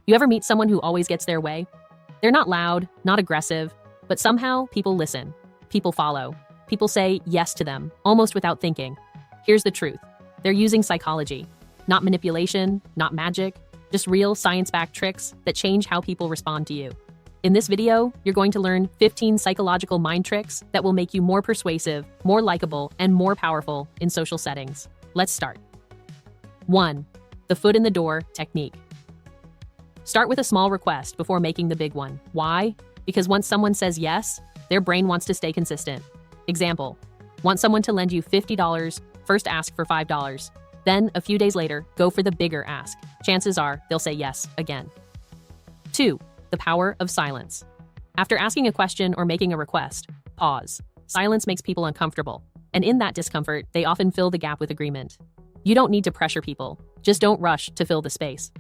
You ever meet someone who always gets their way? They're not loud, not aggressive, but somehow people listen. People follow. People say yes to them, almost without thinking. Here's the truth. They're using psychology. Not manipulation, not magic, just real science-backed tricks that change how people respond to you. In this video, you're going to learn 15 psychological mind tricks that will make you more persuasive, more likable, and more powerful in social settings. Let's start. 1. The foot in the door technique. Start with a small request before making the big one. Why? Because once someone says yes, their brain wants to stay consistent. Example, want someone to lend you $50, first ask for $5. Then, a few days later, go for the bigger ask. Chances are they'll say yes again. 2. The power of silence. After asking a question or making a request, pause. Silence makes people uncomfortable, and in that discomfort, they often fill the gap with agreement. You don't need to pressure people, just don't rush to fill the space.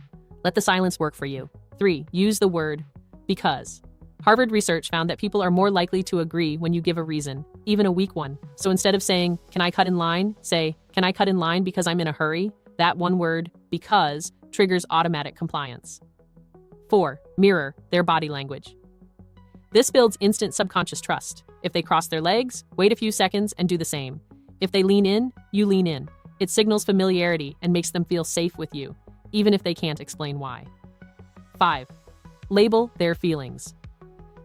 Let the silence work for you. 3. Use the word because. Harvard research found that people are more likely to agree when you give a reason, even a weak one. So instead of saying, "Can I cut in line?" say, "Can I cut in line because I'm in a hurry?" That one word, because, triggers automatic compliance. 4. Mirror their body language. This builds instant subconscious trust. If they cross their legs, wait a few seconds and do the same. If they lean in, you lean in. It signals familiarity and makes them feel safe with you, even if they can't explain why. 5. Label their feelings.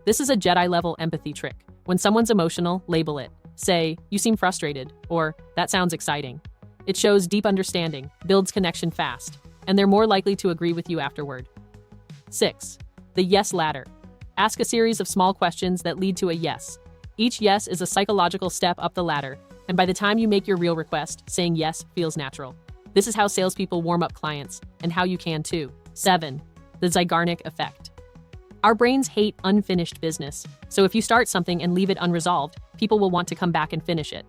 This is a Jedi-level empathy trick. When someone's emotional, label it. Say, "You seem frustrated," or "That sounds exciting." It shows deep understanding, builds connection fast, and they're more likely to agree with you afterward. 6. The yes ladder. Ask a series of small questions that lead to a yes. Each yes is a psychological step up the ladder, and by the time you make your real request, saying yes feels natural. This is how salespeople warm up clients, and how you can too. 7. The Zeigarnik effect. Our brains hate unfinished business, so if you start something and leave it unresolved, people will want to come back and finish it.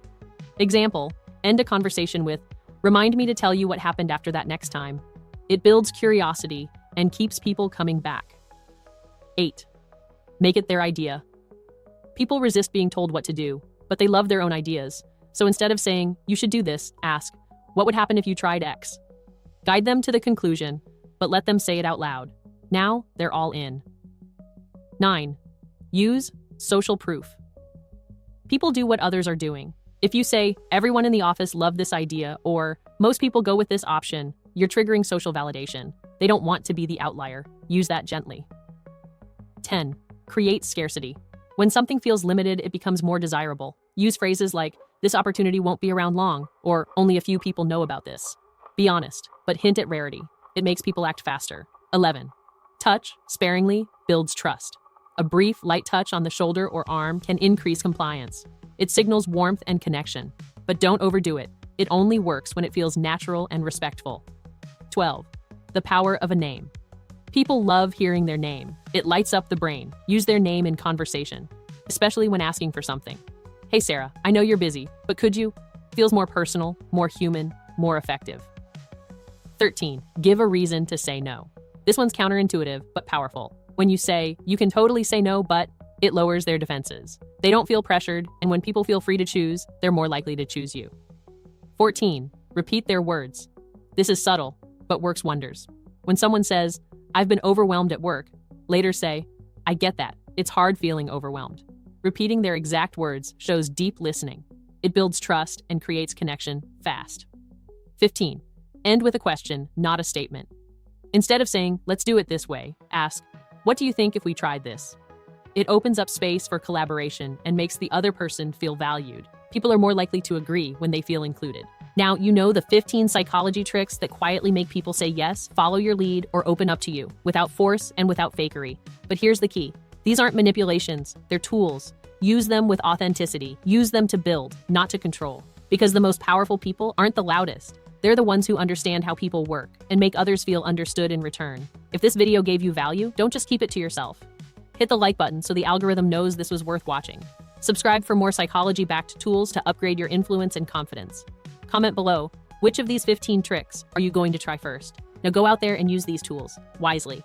Example, end a conversation with, "Remind me to tell you what happened after that next time." It builds curiosity and keeps people coming back. 8. Make it their idea. People resist being told what to do, but they love their own ideas. So instead of saying, "You should do this," ask, "What would happen if you tried X?" Guide them to the conclusion, but let them say it out loud. Now, they're all in. 9. Use social proof. People do what others are doing. If you say, "Everyone in the office loved this idea," or "Most people go with this option," you're triggering social validation. They don't want to be the outlier. Use that gently. 10. Create scarcity. When something feels limited, it becomes more desirable. Use phrases like, "This opportunity won't be around long," or "Only a few people know about this." Be honest, but hint at rarity. It makes people act faster. 11. Touch, sparingly, builds trust. A brief, light touch on the shoulder or arm can increase compliance. It signals warmth and connection. But don't overdo it. It only works when it feels natural and respectful. 12. The power of a name. People love hearing their name. It lights up the brain. Use their name in conversation, especially when asking for something. "Hey Sarah, I know you're busy, but could you?" Feels more personal, more human, more effective. 13. Give a reason to say no. This one's counterintuitive, but powerful. When you say, "You can totally say no, but," it lowers their defenses. They don't feel pressured, and when people feel free to choose, they're more likely to choose you. 14. Repeat their words. This is subtle, but works wonders. When someone says, "I've been overwhelmed at work," later say, "I get that. It's hard feeling overwhelmed." Repeating their exact words shows deep listening. It builds trust and creates connection fast. 15. End with a question, not a statement. Instead of saying, "Let's do it this way," ask, "What do you think if we tried this?" It opens up space for collaboration and makes the other person feel valued. People are more likely to agree when they feel included. Now, you know the 15 psychology tricks that quietly make people say yes, follow your lead, or open up to you, without force and without fakery. But here's the key. These aren't manipulations, they're tools. Use them with authenticity. Use them to build, not to control. Because the most powerful people aren't the loudest. They're the ones who understand how people work and make others feel understood in return. If this video gave you value, don't just keep it to yourself. Hit the like button so the algorithm knows this was worth watching. Subscribe for more psychology-backed tools to upgrade your influence and confidence. Comment below, which of these 15 tricks are you going to try first? Now go out there and use these tools wisely.